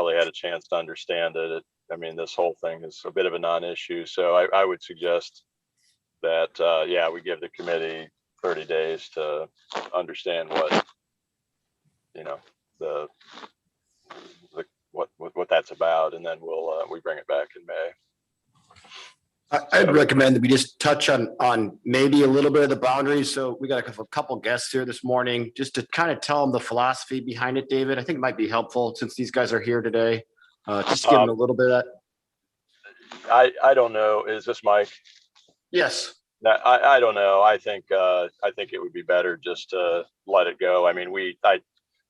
really had a chance to understand it. I mean, this whole thing is a bit of a non-issue. So I would suggest that, yeah, we give the committee 30 days to understand what, you know, what that's about, and then we bring it back in May. I'd recommend that we just touch on maybe a little bit of the boundaries. So we got a couple guests here this morning, just to kind of tell them the philosophy behind it, David. I think it might be helpful since these guys are here today. Just give them a little bit of that. I don't know. Is this Mike? Yes. I don't know. I think it would be better just to let it go. I mean, I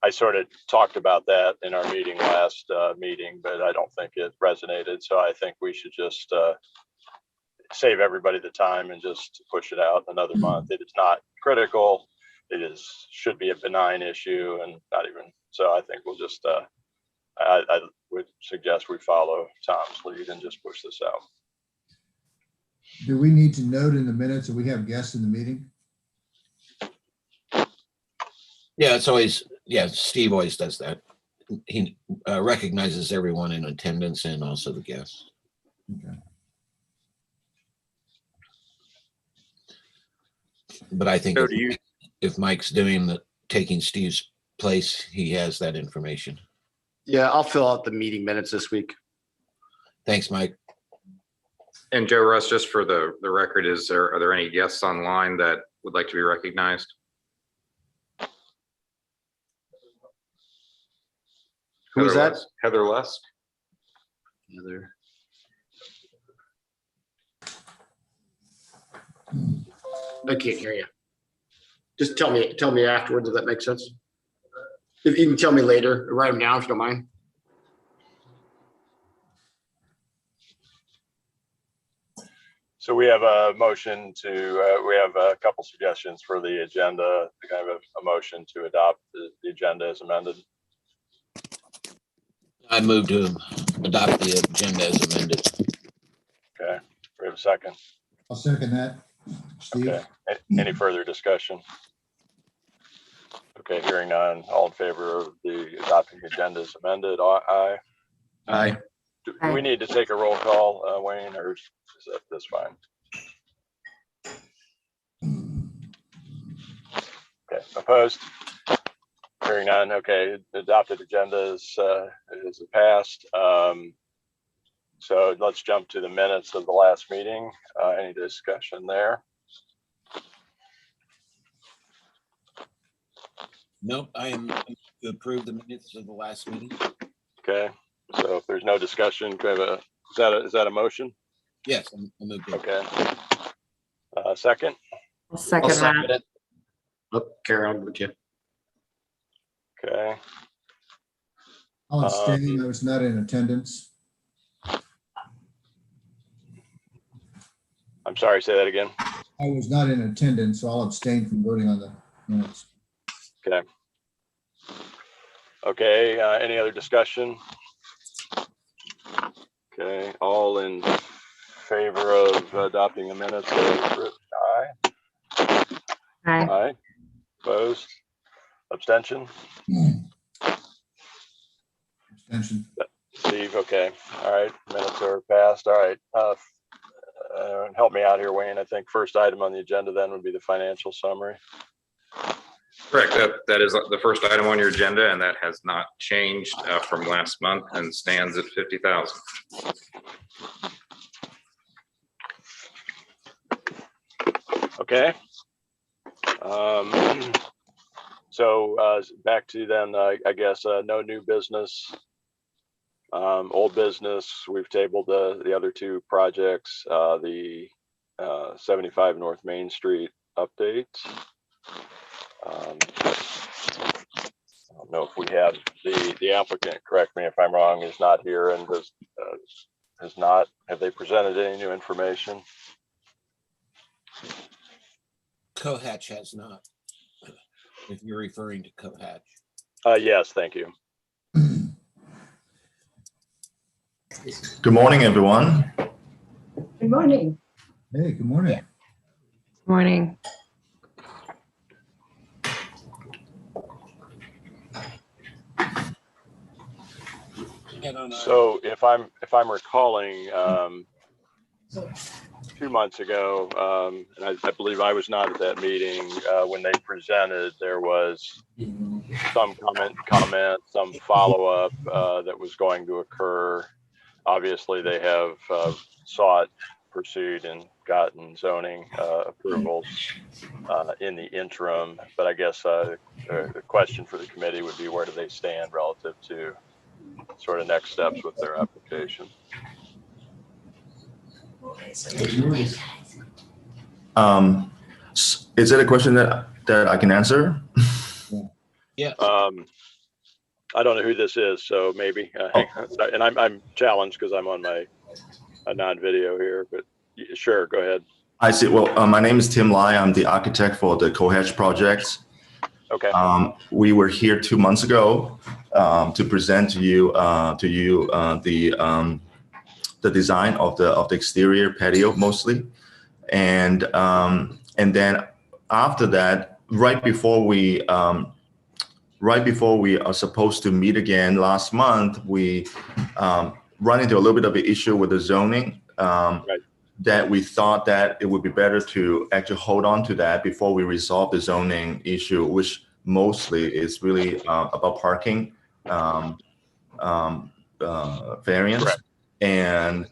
sort of talked about that in our meeting last meeting, but I don't think it resonated. So I think we should just save everybody the time and just push it out another month. It is not critical. It should be a benign issue, and not even so. I think we'll just I would suggest we follow Tom's lead and just push this out. Do we need to note in the minutes that we have guests in the meeting? Yeah, it's always, yeah, Steve always does that. He recognizes everyone in attendance and also the guests. Okay. But I think So if Mike's taking Steve's place, he has that information. Yeah, I'll fill out the meeting minutes this week. Thanks, Mike. And Joe Russ, just for the record, are there any guests online that would like to be recognized? Who was that? Heather Lusk. Heather. I can't hear you. Just tell me afterwards if that makes sense. If you can tell me later, write them down if you don't mind. So we have a motion to, we have a couple suggestions for the agenda, kind of a motion to adopt the agenda as amended. I move to adopt the agenda as amended. Okay, we have a second. I'll second that. Steve? Okay, any further discussion? Okay, hearing none, all in favor of the adopting the agenda as amended, aye. Aye. Do we need to take a roll call, Wayne, or is this fine? Okay, opposed? Hearing none, okay, adopted agenda is passed. So let's jump to the minutes of the last meeting. Any discussion there? Nope, I am to approve the minutes of the last meeting. Okay, so if there's no discussion, do I have is that a motion? Yes, I move to. Okay. Second? I'll second that. it. Oh, Karen, I'm with you. Okay. I'll abstain. I was not in attendance. I'm sorry, say that again. I was not in attendance, so I'll abstain from voting on the minutes. Okay. Okay, any other discussion? Okay, all in favor of adopting the minutes? Aye. Aye. Aye. Opposed? Abstention? Abstention. Steve, okay. All right, minutes are passed. All right. Help me out here, Wayne. I think first item on the agenda then would be the financial summary. Correct. That is the first item on your agenda, and that has not changed from last month and stands at 50,000. Okay. So back to then, I guess, no new business. Old business, we've tabled the other two projects, the 75 North Main Street update. I don't know if we have the applicant, correct me if I'm wrong, is not here and has not, have they presented any new information? Cohatch has not, if you're referring to Cohatch. Yes, thank you. Good morning, everyone. Good morning. Hey, good morning. Morning. So if I'm recalling, 2 months ago, and I believe I was not at that meeting, when they presented, there was some comment, some follow-up that was going to occur. Obviously, they have sought, pursued, and gotten zoning approvals in the interim. But I guess the question for the committee would be, where do they stand relative to sort of next steps with their application? Is it a question that I can answer? Yeah. I don't know who this is, so maybe, and I'm challenged because I'm on my non-video here, but sure, go ahead. I see. Well, my name is Tim Lai. I'm the architect for the Cohedge projects. Okay. We were here 2 months ago to present to you the design of the exterior patio mostly, and then after that, right before we are supposed to meet again last month, we run into a little bit of an issue with the zoning. Right. That we thought that it would be better to actually hold on to that before we resolve the zoning issue, which mostly is really about parking variance. Correct. And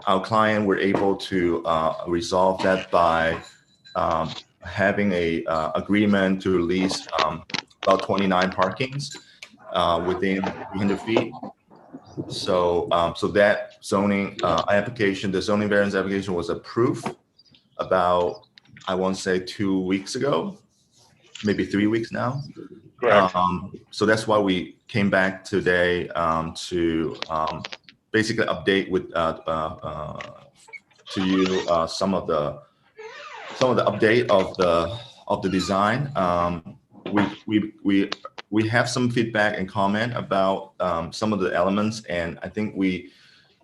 our client were able to resolve that by having a agreement to lease about 29 parkings within 300 feet. So that zoning application, the zoning variance application was approved about, I want to say 2 weeks ago, maybe 3 weeks now. Correct. So that's why we came back today to basically update with to you some of the update of the design. We have some feedback and comment about some of the elements, and I think we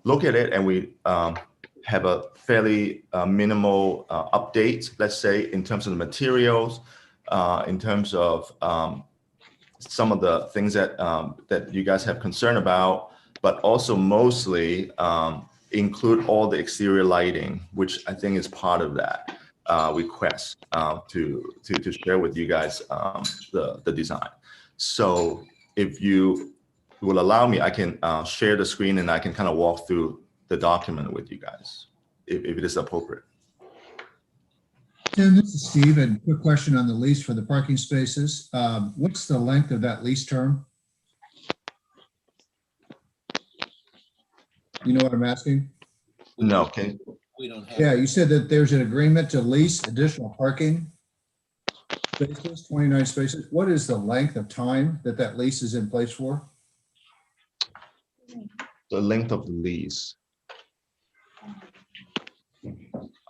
look at it and we have a fairly minimal update, let's say, in terms of the materials, in terms of some of the things that that you guys have concern about, but also mostly include all the exterior lighting, which I think is part of that request to share with you guys the design. So if you will allow me, I can share the screen and I can kind of walk through the document with you guys, if it is appropriate. Tim, this is Steve, and quick question on the lease for the parking spaces. What's the length of that lease term? You know what I'm asking? No, okay. We don't have. Yeah, you said that there's an agreement to lease additional parking spaces, 29 spaces. What is the length of time that that lease is in place for? The length of the lease.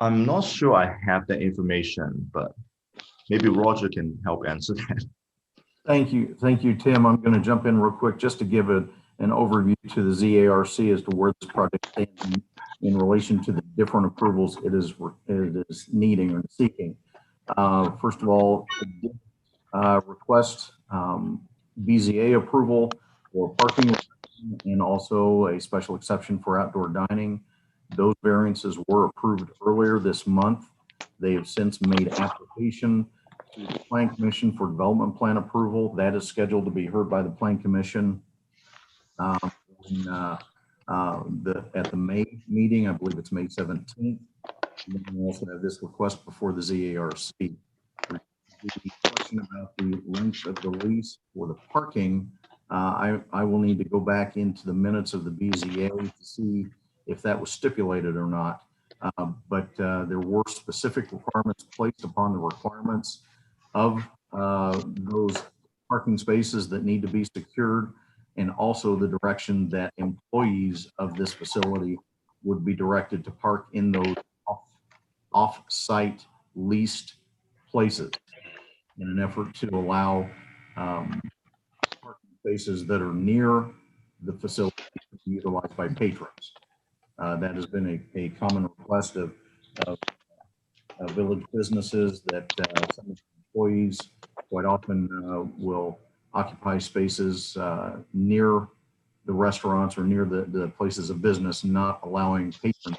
I'm not sure I have that information, but maybe Roger can help answer that. Thank you, Tim. I'm going to jump in real quick just to give an overview to the ZARC as to where this project stands in relation to the different approvals it is needing or seeking. First of all, request BZA approval for parking and also a special exception for outdoor dining. Those variances were approved earlier this month. They have since made application to the Plan Commission for development plan approval. That is scheduled to be heard by the Plan Commission at the May meeting. I believe it's May 17th. And then we also have this request before the ZARC. The question about the length of the lease for the parking, I will need to go back into the minutes of the BZA to see if that was stipulated or not. But there were specific requirements placed upon the requirements of those parking spaces that need to be secured, and also the direction that employees of this facility would be directed to park in those off-site leased places in an effort to allow parking spaces that are near the facility to be utilized by patrons. That has been a common request of village businesses, that some of the employees quite often will occupy spaces near the restaurants or near the places of business, not allowing patrons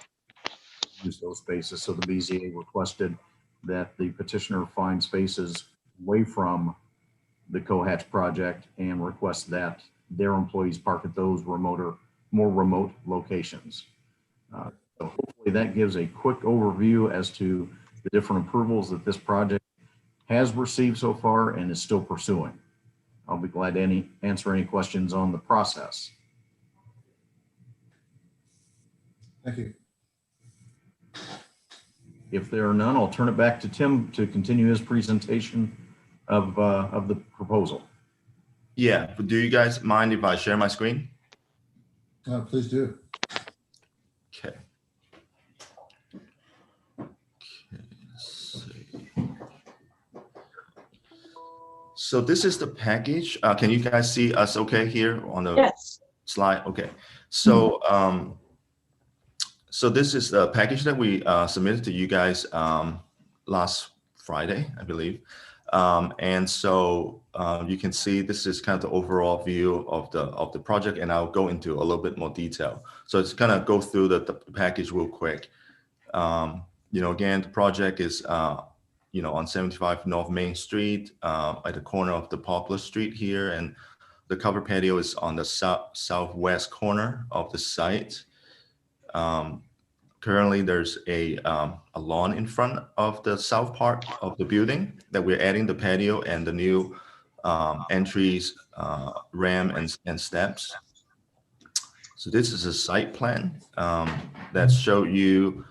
to use those spaces. So the BZA requested that the petitioner find spaces away from the Cohatch project and request that their employees park at those more remote locations. So hopefully that gives a quick overview as to the different approvals that this project has received so far and is still pursuing. I'll be glad to answer any questions on the process. Thank you. If there are none, I'll turn it back to Tim to continue his presentation of the proposal. Yeah, but do you guys mind if I share my screen? Please do. Okay. Let's see. So this is the package. Can you guys see us okay here on the slide? Okay. So so this is the package that we submitted to you guys last Friday, I believe. And so you can see this is kind of the overall view of the project, and I'll go into a little bit more detail. So it's kind of go through the package real quick. You know, again, the project is you know, on 75 North Main Street at the corner of the Poplar Street here, and the covered patio is on the southwest corner of the site. Currently, there's a lawn in front of the south part of the building that we're adding the patio and the new entries, ramp and steps. So this is a site plan that show you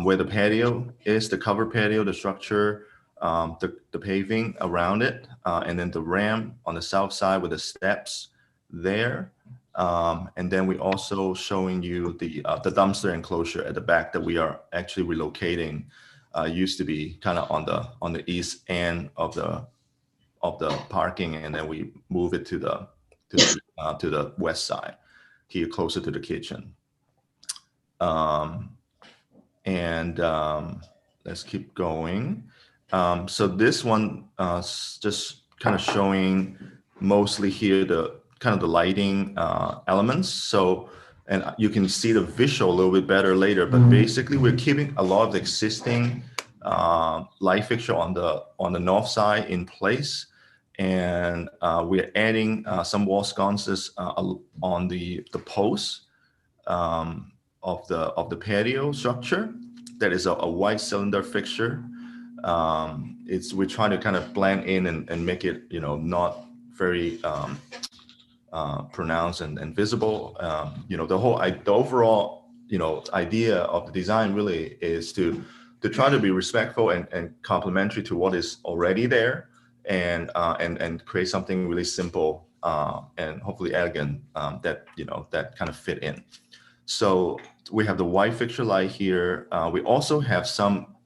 where the patio is, the covered patio, the structure, the paving around it, and then the ramp on the south side with the steps there. And then we also showing you the dumpster enclosure at the back that we are actually relocating. Used to be kind of on the east end of the parking, and then we move it to the west side here, closer to the kitchen. Let's keep going. So this one just kind of showing mostly here the kind of the lighting elements. So, and you can see the visual a little bit better later, but basically we're keeping a lot of the existing light fixture on the north side in place. And we're adding some wall sconces on the posts of the patio structure. That is a white cylinder fixture. We're trying to kind of blend in and make it, you know, not very pronounced and visible. You know, the overall, you know, idea of the design really is to try to be respectful and complementary to what is already there, and create something really simple and hopefully elegant that, you know, that kind of fit in. So we have the white fixture light here. We also have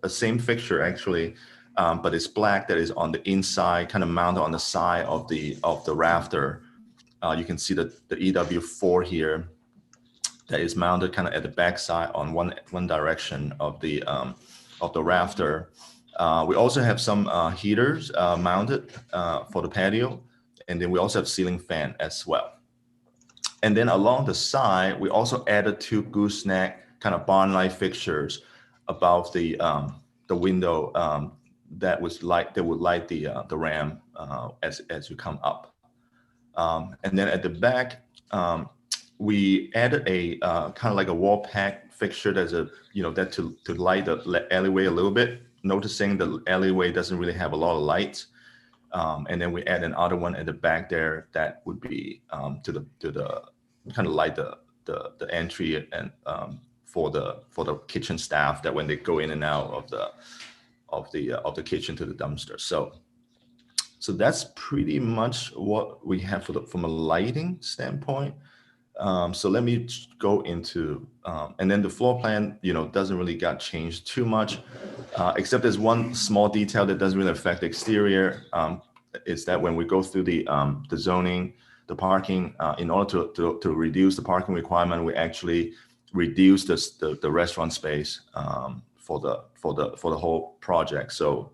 a same fixture actually, but it's black, that is on the inside, kind of mounted on the side of the rafter. You can see the EW4 here that is mounted kind of at the back side on one direction of the rafter. We also have some heaters mounted for the patio, and then we also have ceiling fan as well. And then along the side, we also added two gooseneck kind of barn light fixtures above the window that would light the ramp as you come up. And then at the back, we added a kind of like a wall pack fixture that's that to light the alleyway a little bit. Noticing the alleyway doesn't really have a lot of light. And then we add another one at the back there that would be to the kind of light the entry and for the kitchen staff, that when they go in and out of the kitchen to the dumpster. So that's pretty much what we have from a lighting standpoint. So let me go into, and then the floor plan, doesn't really got changed too much, except there's one small detail that doesn't really affect the exterior. Is that when we go through the zoning, the parking, in order to reduce the parking requirement, we actually reduce the restaurant space for the whole project. So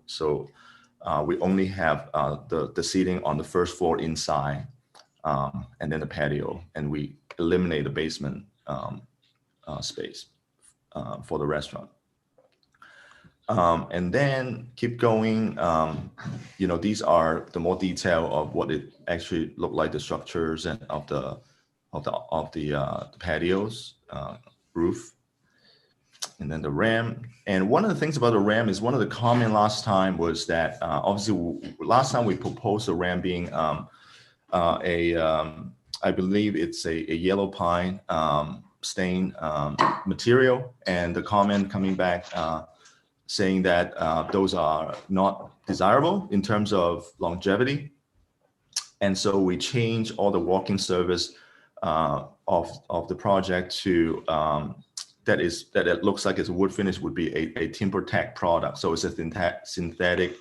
we only have the seating on the first floor inside, and then the patio, and we eliminate the basement space for the restaurant. And then keep going. These are the more detail of what it actually looked like, the structures and of the patios, roof, and then the RAM. And one of the things about the RAM is one of the comment last time was that obviously last time we proposed the RAM being I believe it's a yellow pine stain material, and the comment coming back saying that those are not desirable in terms of longevity. And so we changed all the walking service of the project to that it looks like it's a wood finish would be a timber tack product. So it's a synthetic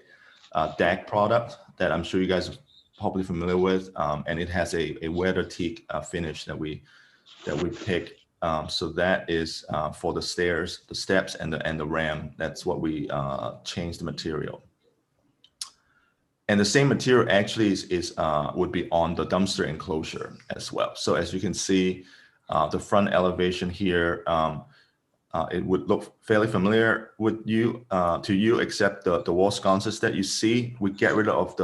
deck product that I'm sure you guys are probably familiar with, and it has a weather teak finish that we pick. So that is for the stairs, the steps, and the RAM. That's what we changed the material. And the same material actually would be on the dumpster enclosure as well. So as you can see, the front elevation here, it would look fairly familiar with to you, except the wall sconces that you see. We get rid of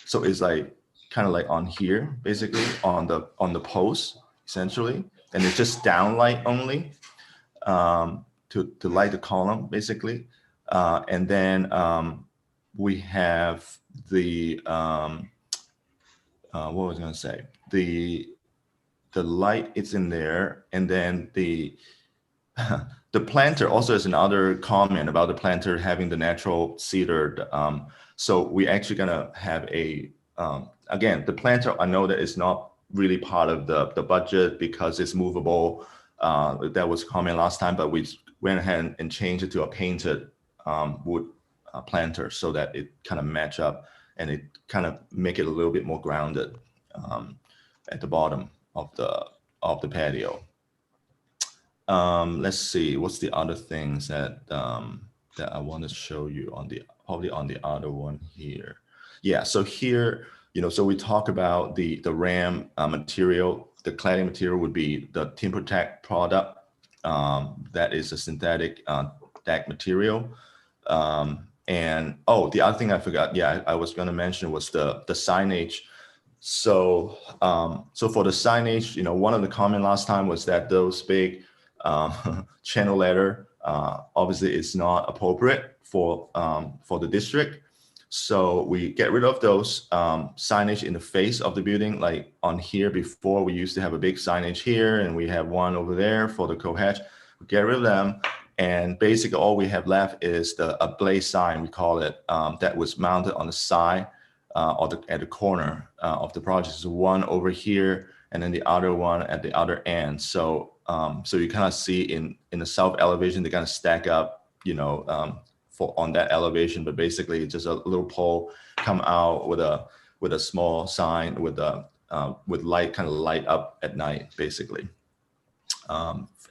so it's like kind of like on here, basically on the post essentially. And it's just downlight only to light the column, basically. And then we have the what was I going to say? The light is in there, and then the planter also is another comment about the planter having the natural cedar. So we actually gonna have again, the planter, I know that it's not really part of the budget because it's movable. That was a comment last time, but we went ahead and changed it to a painted wood planter so that it kind of match up and it kind of make it a little bit more grounded at the bottom of the patio. Let's see, what's the other things that I want to show you probably on the other one here. Yeah, so here, so we talk about the RAM material. The cladding material would be the timber tack product. That is a synthetic deck material. And the other thing I forgot, I was going to mention was the signage. So for the signage, one of the comment last time was that those big channel letter obviously is not appropriate for the district. So we get rid of those signage in the face of the building, like on here. Before we used to have a big signage here, and we have one over there for the co-hatch. We get rid of them, and basically all we have left is a blaze sign, we call it, that was mounted on the side or at the corner of the project. So one over here, and then the other one at the other end. So so you kind of see in the south elevation, they kind of stack up, on that elevation, but basically it's just a little pole come out with a small sign with light, kind of light up at night, basically,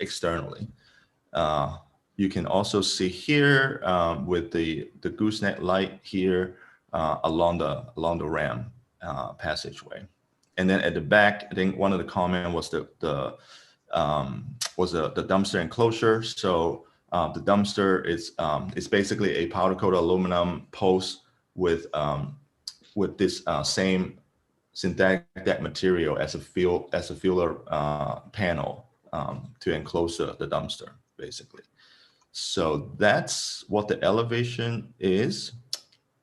externally. You can also see here with the gooseneck light here along the RAM passageway. And then at the back, I think one of the comment was the dumpster enclosure. So the dumpster is basically a powder coated aluminum post with this same synthetic deck material as a filler panel to enclose the dumpster, basically. So that's what the elevation is.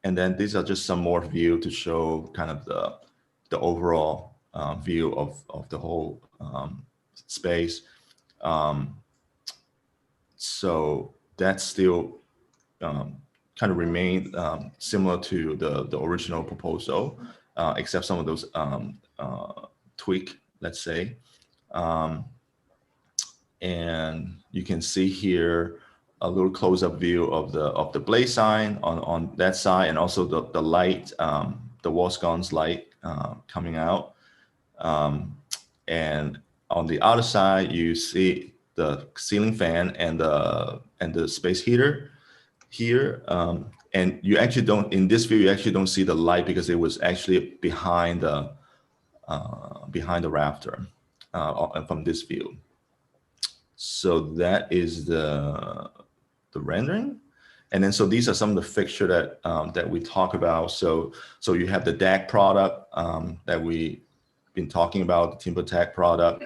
And then these are just some more view to show kind of the overall view of the whole space. So that still kind of remained similar to the original proposal, except some of those tweak, let's say. And you can see here a little close-up view of the blaze sign on that side, and also the light, the wall sconce light coming out. And on the other side, you see the ceiling fan and the space heater here. And you actually don't, in this view, you actually don't see the light because it was actually behind the rafter. from this view. So that is the rendering. And then, so these are some of the fixture that we talk about. So you have the DAC product that we been talking about, the TimberTech product.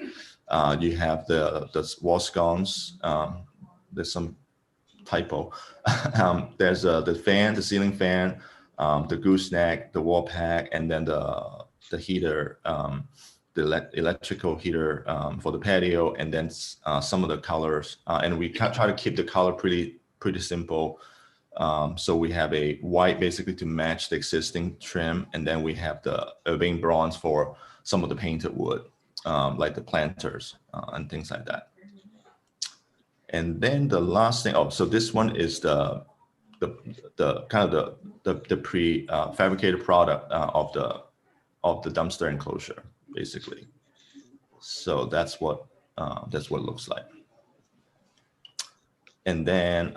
You have the wall sconce. There's some typo. There's the fan, the ceiling fan, the gooseneck, the wall pack, and then the heater, the electrical heater for the patio, and then some of the colors. And we try to keep the color pretty simple. So we have a white basically to match the existing trim, and then we have the urbane bronze for some of the painted wood, like the planters and things like that. And then the last thing, so this one is the kind of the fabricated product of the dumpster enclosure, basically. So that's what it looks like. And then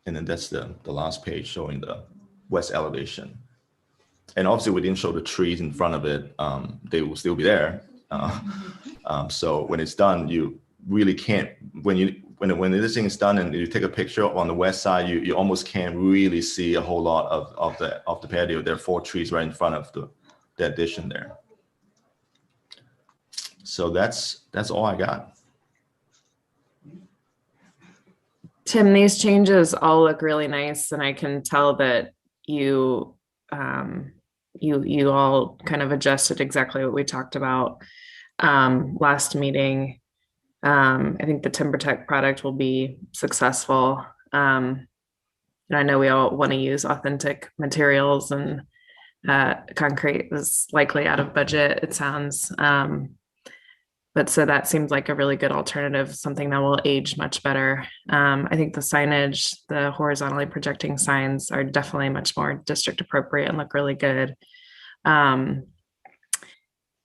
that's the last page showing the west elevation. And obviously we didn't show the trees in front of it. They will still be there. So when it's done, you really can't, when this thing is done and you take a picture on the west side, you almost can't really see a whole lot of the patio. There are 4 trees right in front of the addition there. So that's all I got. Tim, these changes all look really nice, and I can tell that you all kind of adjusted exactly what we talked about last meeting. I think the TimberTech product will be successful. And I know we all want to use authentic materials, and concrete is likely out of budget, it sounds. But so that seems like a really good alternative, something that will age much better. I think the signage, the horizontally projecting signs are definitely much more district appropriate and look really good.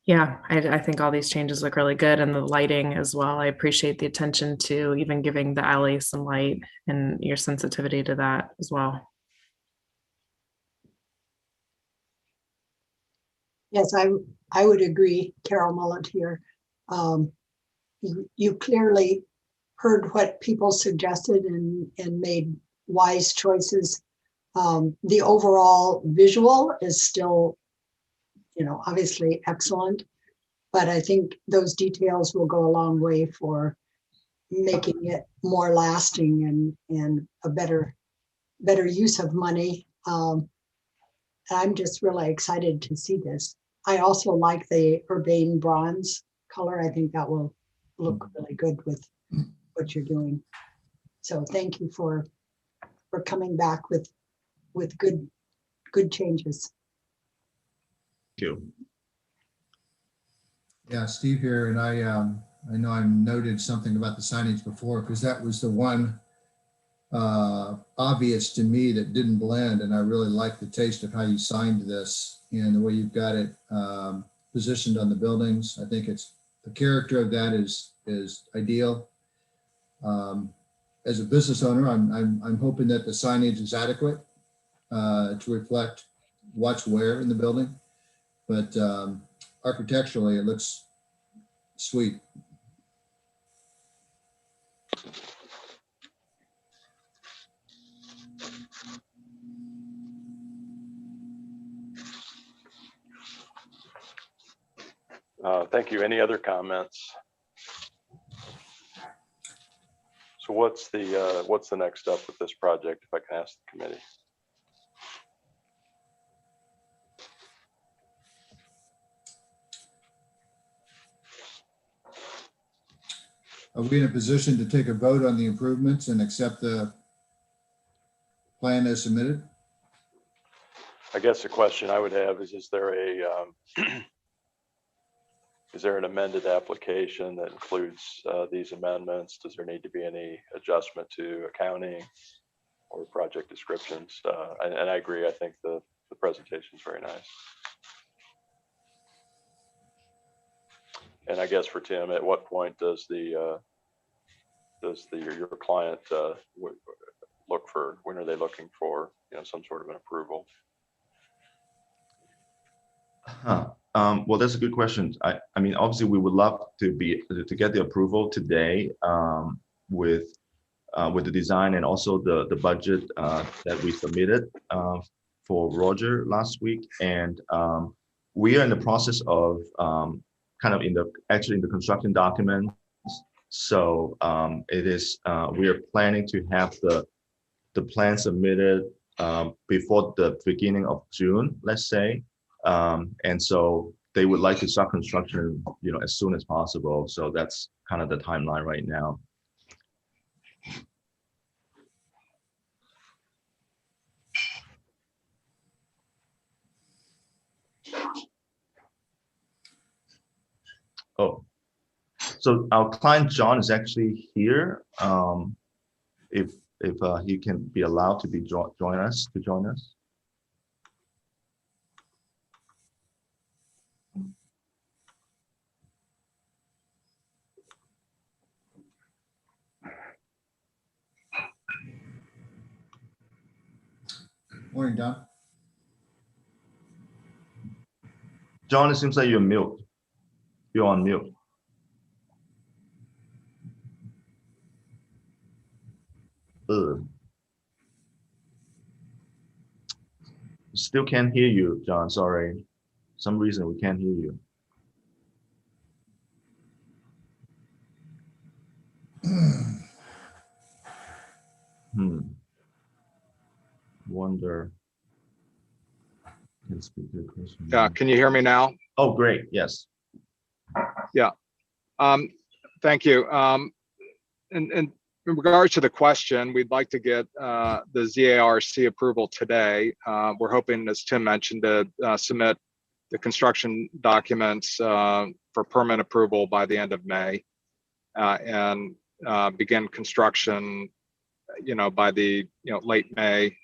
Yeah, I think all these changes look really good, and the lighting as well. I appreciate the attention to even giving the alley some light and your sensitivity to that as well. Yes, I would agree, Carol Mullet here. You clearly heard what people suggested and made wise choices. The overall visual is still, obviously excellent, but I think those details will go a long way for making it more lasting and a better use of money. I'm just really excited to see this. I also like the urbane bronze color. I think that will look really good with what you're doing. So thank you for coming back with good changes. Thank you. Yeah, Steve here, and I know I noted something about the signage before, because that was the one obvious to me that didn't blend, and I really like the taste of how you signed this and the way you've got it positioned on the buildings. I think the character of that is ideal. As a business owner, I'm hoping that the signage is adequate to reflect what's where in the building, but architecturally it looks sweet. Thank you. Any other comments? So what's the next step with this project, if I can ask the committee? Are we in a position to take a vote on the improvements and accept the plan as submitted? I guess the question I would have is there is there an amended application that includes these amendments? Does there need to be any adjustment to accounting or project descriptions? And I agree. I think the presentation is very nice. And I guess for Tim, at what point does your client look for? When are they looking for some sort of an approval? Well, that's a good question. I mean, obviously, we would love to get the approval today with the design and also the budget that we submitted for Roger last week. And we are in the process of kind of actually in the construction documents. So it is we are planning to have the plan submitted before the beginning of June, let's say. And so they would like to start construction, as soon as possible. So that's kind of the timeline right now. Oh, so our client John is actually here. If he can be allowed to join us. Morning, Don. John, it seems like you're mute. You're on mute. Ugh. Still can't hear you, John. Sorry. Some reason we can't hear you. Wonder. Can speak to the question. Yeah, can you hear me now? Oh, great. Yes. Thank you. And in regards to the question, we'd like to get the ZARC approval today. We're hoping, as Tim mentioned, to submit the construction documents for permit approval by the end of May and begin construction, by the late May,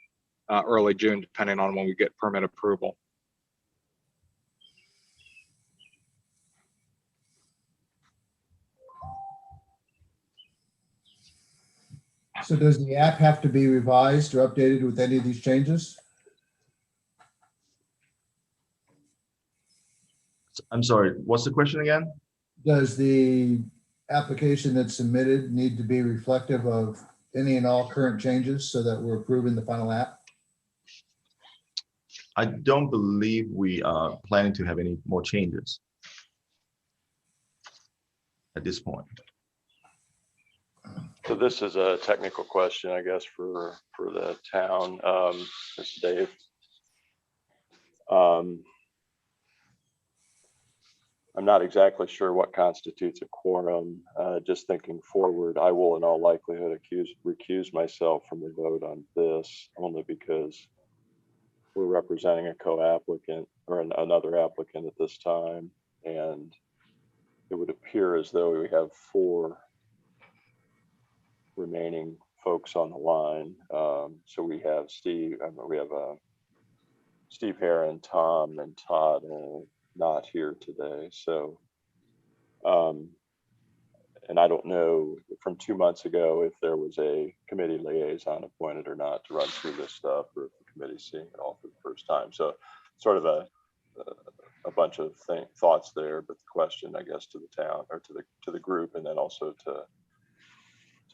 early June, depending on when we get permit approval. So does the app have to be revised or updated with any of these changes? I'm sorry. What's the question again? Does the application that's submitted need to be reflective of any and all current changes so that we're approving the final app? I don't believe we are planning to have any more changes at this point. So this is a technical question, I guess, for the town. This is Dave. I'm not exactly sure what constitutes a quorum. Just thinking forward, I will in all likelihood recuse myself from the vote on this, only because we're representing a co-applicant or another applicant at this time. And it would appear as though we have 4 remaining folks on the line. So we have Steve, Steve Heron, Tom, and Todd all not here today. So, and I don't know from 2 months ago if there was a committee liaison appointed or not to run through this stuff, or if the committee's seeing it all for the first time. So sort of a bunch of thoughts there, but the question, I guess, to the town or to the group, and then also to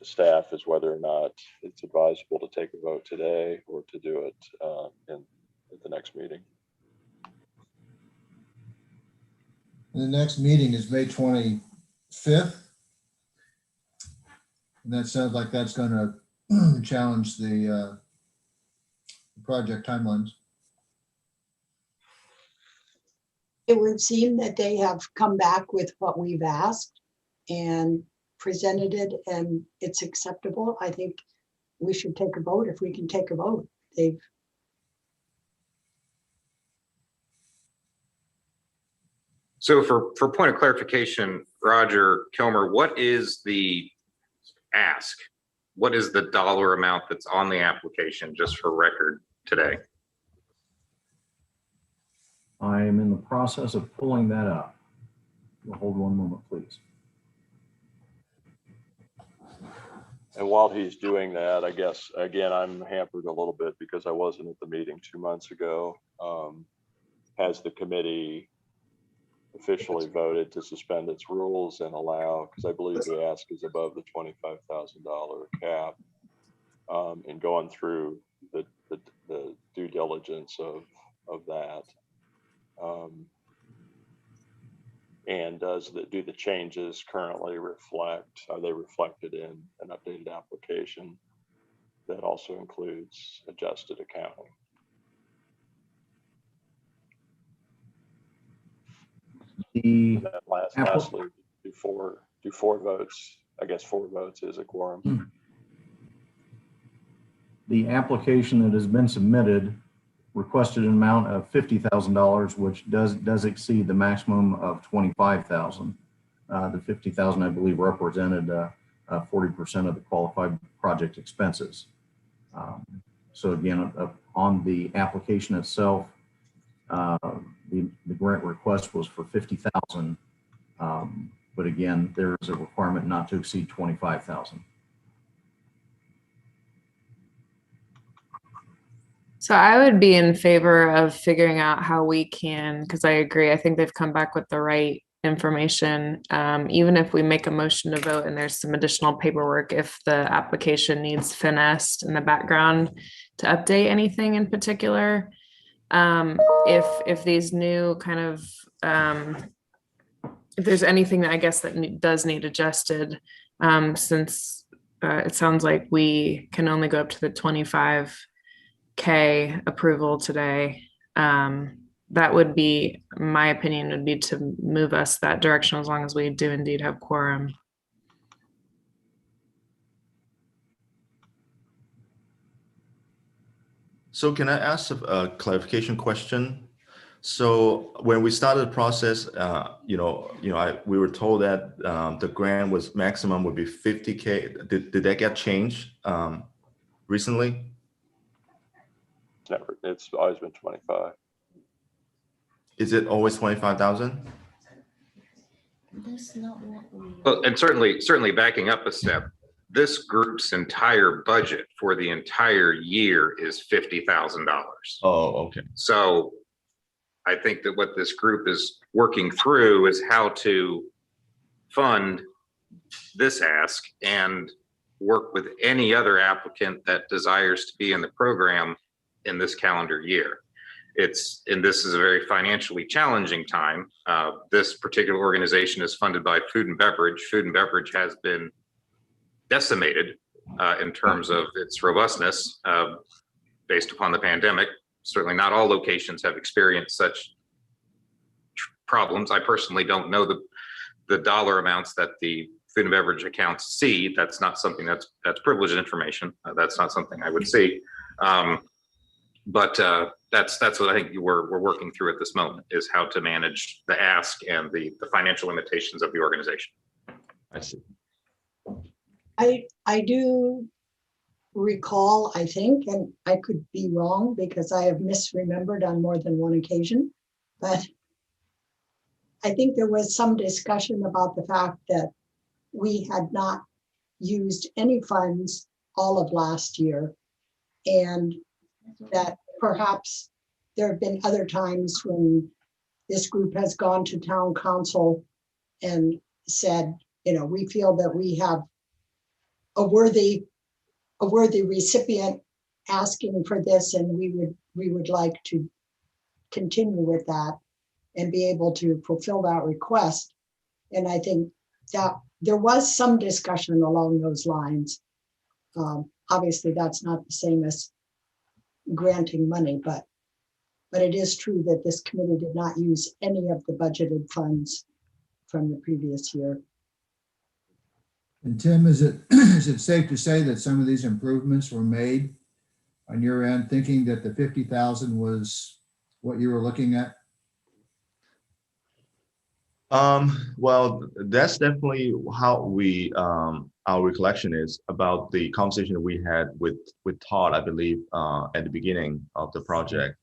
staff, is whether or not it's advisable to take a vote today or to do it at the next meeting. The next meeting is May 25th. And that sounds like that's going to challenge the project timelines. It would seem that they have come back with what we've asked and presented it, and it's acceptable. I think we should take a vote if we can take a vote. So for point of clarification, Roger Kilmer, what is the ask? What is the dollar amount that's on the application, just for record today? I am in the process of pulling that up. You'll hold one moment, please. And while he's doing that, I guess, again, I'm hampered a little bit because I wasn't at the meeting 2 months ago. Has the committee officially voted to suspend its rules and allow, because I believe the ask is above the $25,000 cap, and going through the due diligence of that. And do the changes currently reflect, are they reflected in an updated application that also includes adjusted accounting? And then lastly, do four votes. I guess 4 votes is a quorum. The application that has been submitted requested an amount of $50,000, which does exceed the maximum of $25,000. The $50,000, I believe, represented 40% of the qualified project expenses. So again, on the application itself, the grant request was for $50,000, but again, there is a requirement not to exceed $25,000. So I would be in favor of figuring out how we can, because I agree, I think they've come back with the right information. Even if we make a motion to vote and there's some additional paperwork, if the application needs finessed in the background to update anything in particular, if these new kind of, if there's anything that I guess that does need adjusted, since it sounds like we can only go up to the 25K approval today, that would be, my opinion would be to move us that direction as long as we do indeed have quorum. So can I ask a clarification question? So when we started the process, we were told that the grant was maximum would be 50K. Did that get changed recently? Never. It's always been 25. Is it always 25,000? That's not what we. Well, and certainly backing up a step, this group's entire budget for the entire year is $50,000. Oh, okay. So I think that what this group is working through is how to fund this ask and work with any other applicant that desires to be in the program in this calendar year. And this is a very financially challenging time. This particular organization is funded by food and beverage. Food and beverage has been decimated in terms of its robustness based upon the pandemic. Certainly not all locations have experienced such problems. I personally don't know the dollar amounts that the food and beverage accounts see. That's not something that's privileged information. That's not something I would see. But that's what I think we're working through at this moment, is how to manage the ask and the financial limitations of the organization. I see. I do recall, I think, and I could be wrong because I have misremembered on more than one occasion, but I think there was some discussion about the fact that we had not used any funds all of last year, and that perhaps there have been other times when this group has gone to town council and said, we feel that we have a worthy recipient asking for this, and we would like to continue with that and be able to fulfill that request. And I think that there was some discussion along those lines. Obviously, that's not the same as granting money, but it is true that this committee did not use any of the budgeted funds from the previous year. And Tim, is it safe to say that some of these improvements were made on your end, thinking that the 50,000 was what you were looking at? Well, that's definitely how we our recollection is about the conversation we had with Todd, I believe, at the beginning of the project.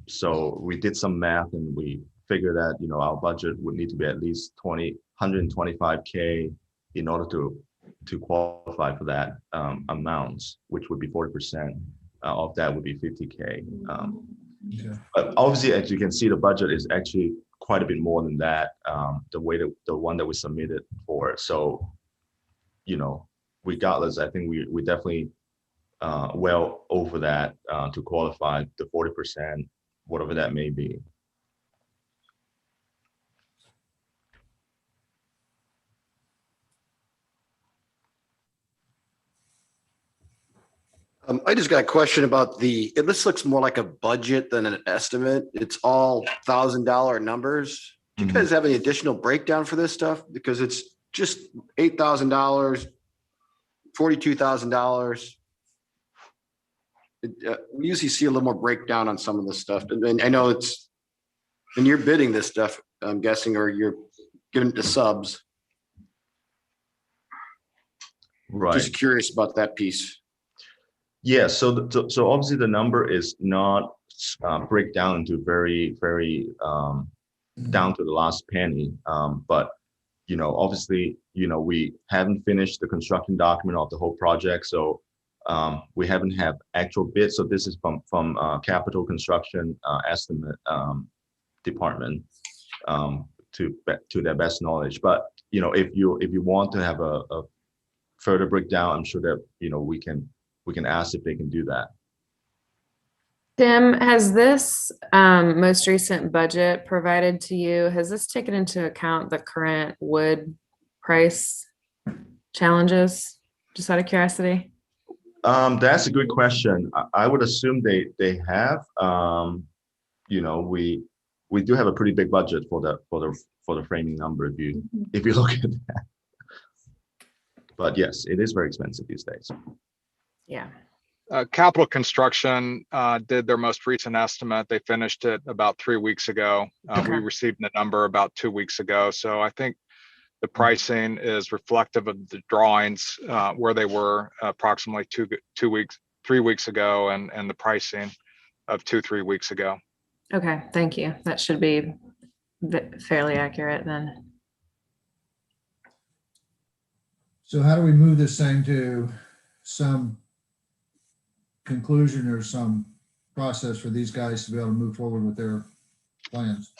So we did some math and we figured that our budget would need to be at least 125K in order to qualify for that amounts, which would be 40% of that would be 50K. Okay. But obviously, as you can see, the budget is actually quite a bit more than that, the one that we submitted for. So, regardless, I think we definitely well over that to qualify the 40%, whatever that may be. I just got a question about this looks more like a budget than an estimate. It's all $1,000 numbers. Do you guys have any additional breakdown for this stuff? Because it's just $8,000, $42,000. We usually see a little more breakdown on some of this stuff. And I know and you're bidding this stuff, I'm guessing, or you're giving it to subs. Right. Just curious about that piece. Yeah, so obviously the number is not break down into very, very down to the last penny. But obviously, we haven't finished the construction document of the whole project, so we haven't have actual bids. So this is from capital construction estimate department to their best knowledge. But if you want to have a further breakdown, I'm sure that we can ask if they can do that. Tim, has this most recent budget provided to you, has this taken into account the current wood price challenges? Just out of curiosity. That's a good question. I would assume they have. We do have a pretty big budget for the framing number if you look at that. But yes, it is very expensive these days. Yeah. Capital Construction did their most recent estimate. They finished it about 3 weeks ago. We received the number about 2 weeks ago. So I think the pricing is reflective of the drawings where they were approximately 3 weeks ago, and the pricing of 2-3 weeks ago. Okay, thank you. That should be fairly accurate then. So how do we move this thing to some conclusion or some process for these guys to be able to move forward with their plans?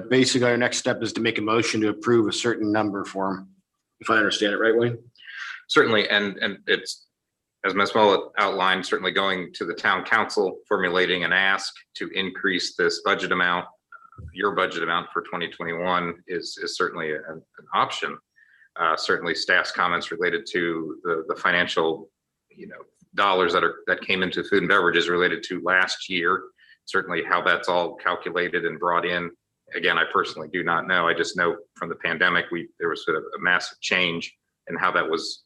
Basically, our next step is to make a motion to approve a certain number for them, if I understand it right, Wayne. Certainly, and it's, as Ms. Mullet outlined, certainly going to the town council, formulating an ask to increase this budget amount. Your budget amount for 2021 is certainly an option. Certainly staff's comments related to the financial, dollars that came into food and beverages related to last year. Certainly how that's all calculated and brought in. Again, I personally do not know. I just know from the pandemic, there was sort of a massive change in how that was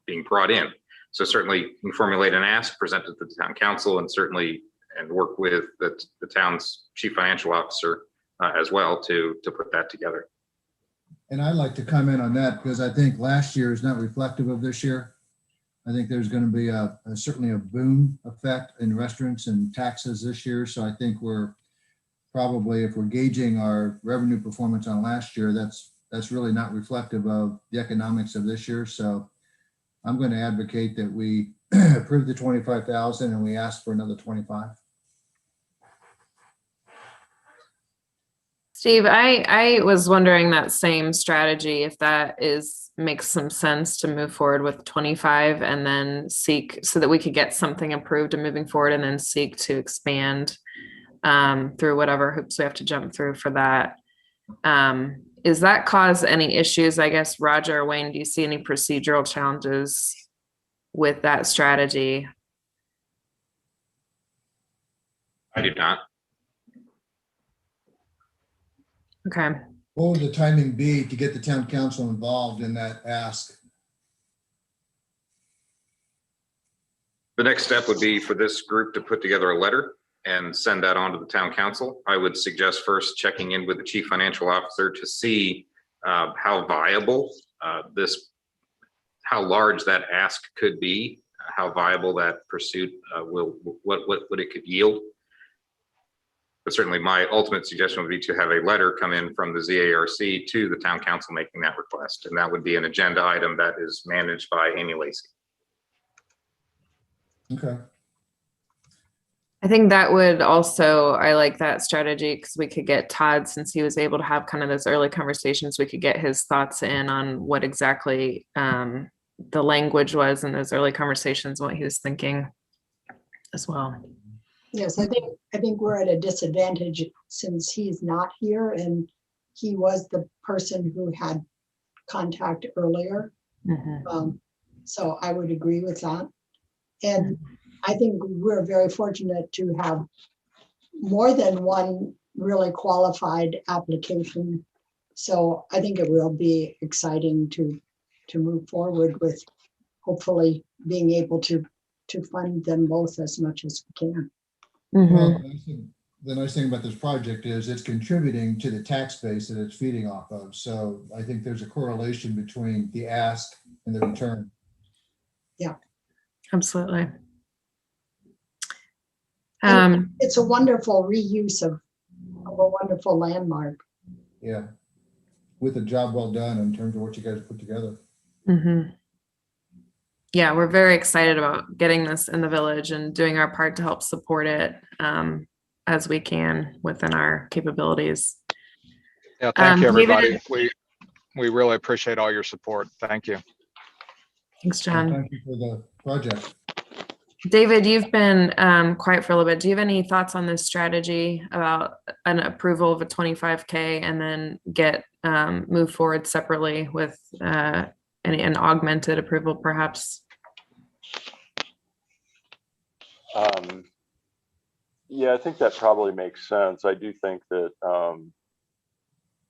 being brought in. So certainly you can formulate an ask, present it to the town council, and work with the town's chief financial officer as well to put that together. And I'd like to comment on that because I think last year is not reflective of this year. I think there's going to be certainly a boom effect in restaurants and taxes this year. So I think we're probably, if we're gauging our revenue performance on last year, that's really not reflective of the economics of this year. So I'm going to advocate that we approve the 25,000 and we ask for another 25. Steve, I was wondering that same strategy, if that makes some sense to move forward with 25 and then seek so that we could get something approved and moving forward, and then seek to expand through whatever hoops we have to jump through for that. Is that cause any issues? I guess, Roger or Wayne, do you see any procedural challenges with that strategy? I do not. Okay. What would the timing be to get the town council involved in that ask? The next step would be for this group to put together a letter and send that on to the town council. I would suggest first checking in with the chief financial officer to see how viable how large that ask could be, how viable that pursuit what it could yield. But certainly my ultimate suggestion would be to have a letter come in from the ZARC to the town council making that request. And that would be an agenda item that is managed by Amy Lacey. Okay. I think that would also, I like that strategy because we could get Todd, since he was able to have kind of those early conversations, we could get his thoughts in on what exactly the language was in those early conversations, what he was thinking as well. Yes, I think we're at a disadvantage since he's not here and he was the person who had contact earlier. So I would agree with that. And I think we're very fortunate to have more than one really qualified application. So I think it will be exciting to move forward with hopefully being able to fund them both as much as we can. Well, the nice thing about this project is it's contributing to the tax base that it's feeding off of. So I think there's a correlation between the ask and the return. Yeah, absolutely. It's a wonderful reuse of a wonderful landmark. Yeah, with a job well done in terms of what you guys put together. Yeah, we're very excited about getting this in the village and doing our part to help support it as we can within our capabilities. Yeah, thank you, everybody. David, We really appreciate all your support. Thank you. Thanks, John. Thank you for the project. David, you've been quiet for a little bit. Do you have any thoughts on this strategy about an approval of a 25K and then get move forward separately with an augmented approval, perhaps? Yeah, I think that probably makes sense. I do think that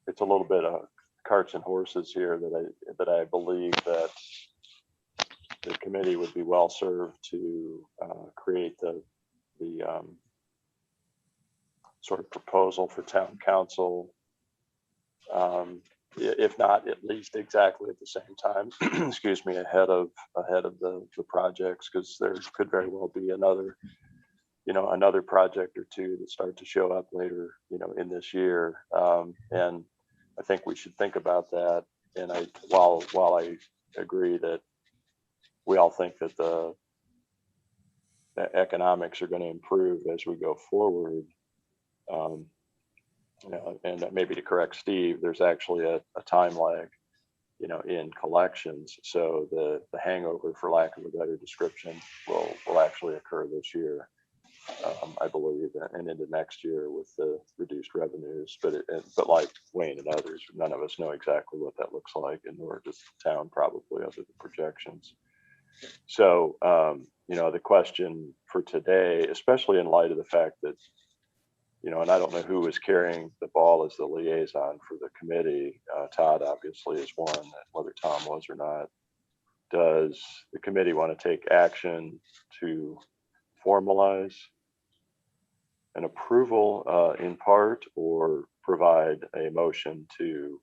it's a little bit of carts and horses here that I believe that the committee would be well served to create the sort of proposal for town council, if not at least exactly at the same time, excuse me, ahead of the projects, because there could very well be another project or two that start to show up later, in this year. And I think we should think about that. And while I agree that we all think that the economics are going to improve as we go forward, and maybe to correct Steve, there's actually a time lag, in collections. So the hangover, for lack of a better description, will actually occur this year, I believe, and into next year with the reduced revenues. But like Wayne and others, none of us know exactly what that looks like, and nor does the town probably, other than projections. So, the question for today, especially in light of the fact that, and I don't know who is carrying the ball as the liaison for the committee. Todd obviously is one, whether Tom was or not. Does the committee want to take action to formalize an approval in part, or provide a motion to,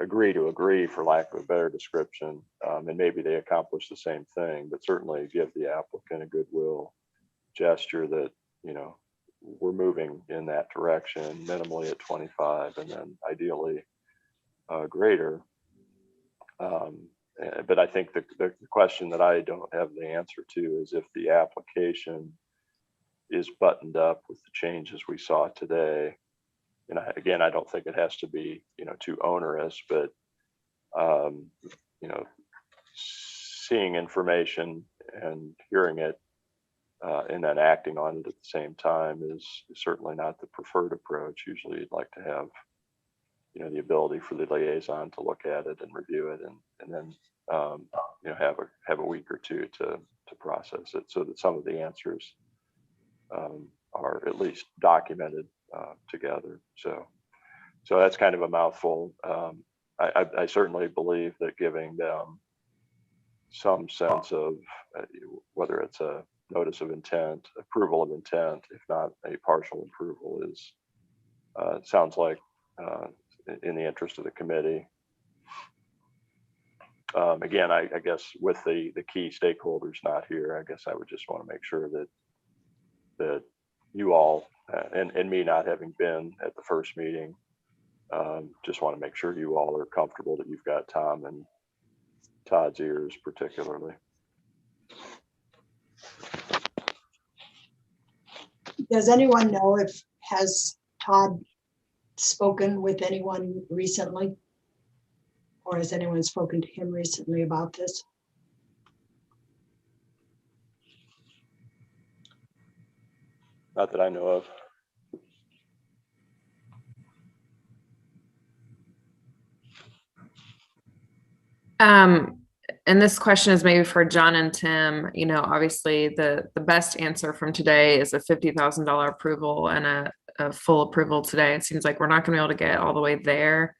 agree, for lack of a better description, and maybe they accomplish the same thing, but certainly give the applicant a goodwill gesture that, we're moving in that direction, minimally at 25, and then ideally greater. But I think the question that I don't have the answer to is if the application is buttoned up with the changes we saw today. And I don't think it has to be, too onerous, but, seeing information and hearing it and then acting on it at the same time is certainly not the preferred approach. Usually you'd like to have, the ability for the liaison to look at it and review it, and then, have a week or two to process it, so that some of the answers are at least documented together. So that's kind of a mouthful. I certainly believe that giving them some sense of whether it's a notice of intent, approval of intent, if not a partial approval, is sounds like in the interest of the committee. Again, I guess with the key stakeholders not here, I guess I would just want to make sure that you all, and me not having been at the first meeting, just want to make sure you all are comfortable that you've got Tom and Todd's ears particularly. Does anyone know has Todd spoken with anyone recently? Or has anyone spoken to him recently about this? Not that I know of. And this question is maybe for John and Tim. You know, obviously the best answer from today is a $50,000 approval and a full approval today. It seems like we're not gonna be able to get all the way there.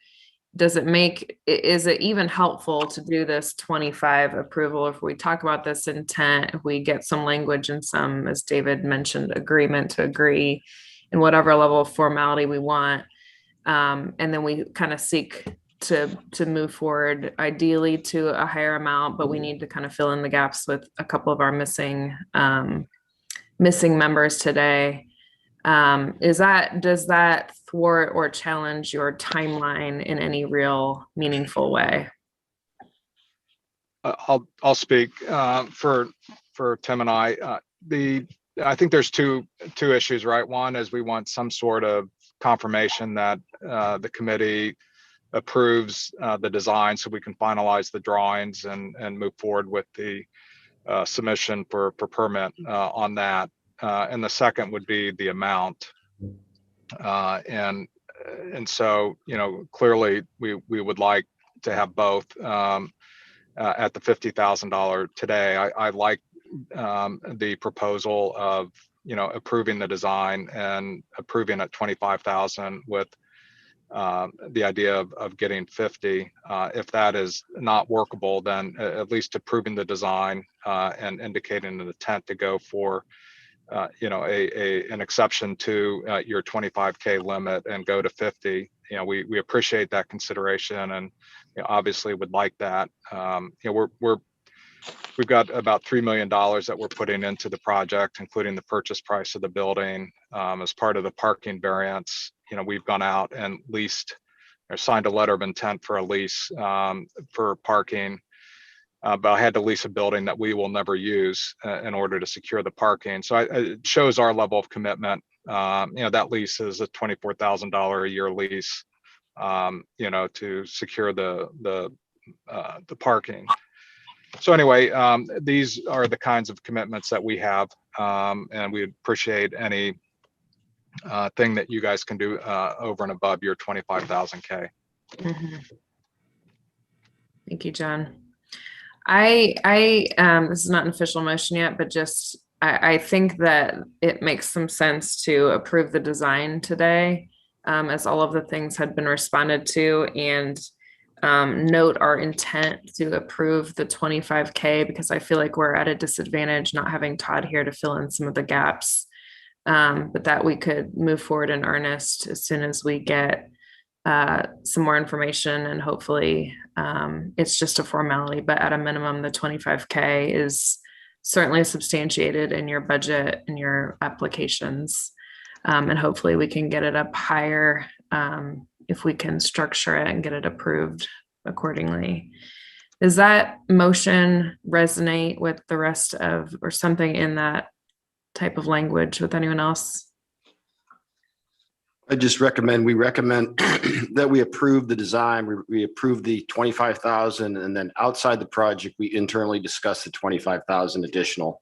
Is it even helpful to do this 25 approval if we talk about this intent, if we get some language and some, as David mentioned, agreement to agree in whatever level of formality we want, and then we kind of seek to move forward ideally to a higher amount, but we need to kind of fill in the gaps with a couple of our missing members today. Does that thwart or challenge your timeline in any real meaningful way? I'll speak for Tim and I. I think there's two issues, right? One is we want some sort of confirmation that the committee approves the design so we can finalize the drawings and move forward with the submission for permit on that. And the second would be the amount. And so, you know, clearly we would like to have both at the $50,000 today. I like the proposal of, you know, approving the design and approving at 25,000 with the idea of getting 50. If that is not workable, then at least approving the design and indicating an intent to go for you know, an exception to your 25K limit and go to 50. You know, we appreciate that consideration and, you know, obviously would like that. You know, we've got about $3 million that we're putting into the project, including the purchase price of the building. As part of the parking variance, you know, we've gone out and leased or signed a letter of intent for a lease for parking. But I had to lease a building that we will never use in order to secure the parking. So it shows our level of commitment. You know, that lease is a $24,000 a year lease, you know, to secure the parking. So anyway, these are the kinds of commitments that we have, and we appreciate any thing that you guys can do over and above your 25,000K. Mm-hmm. Thank you, John. This is not an official motion yet, but just I think that it makes some sense to approve the design today, as all of the things had been responded to, and note our intent to approve the 25K, because I feel like we're at a disadvantage not having Todd here to fill in some of the gaps, but that we could move forward in earnest as soon as we get some more information, and hopefully it's just a formality, but at a minimum, the 25K is certainly substantiated in your budget and your applications. And hopefully we can get it up higher if we can structure it and get it approved accordingly. Does that motion resonate with the rest of, or something in that type of language with anyone else? I just recommend that we approve the design, we approve the 25,000, and then outside the project, we internally discuss the 25,000 additional.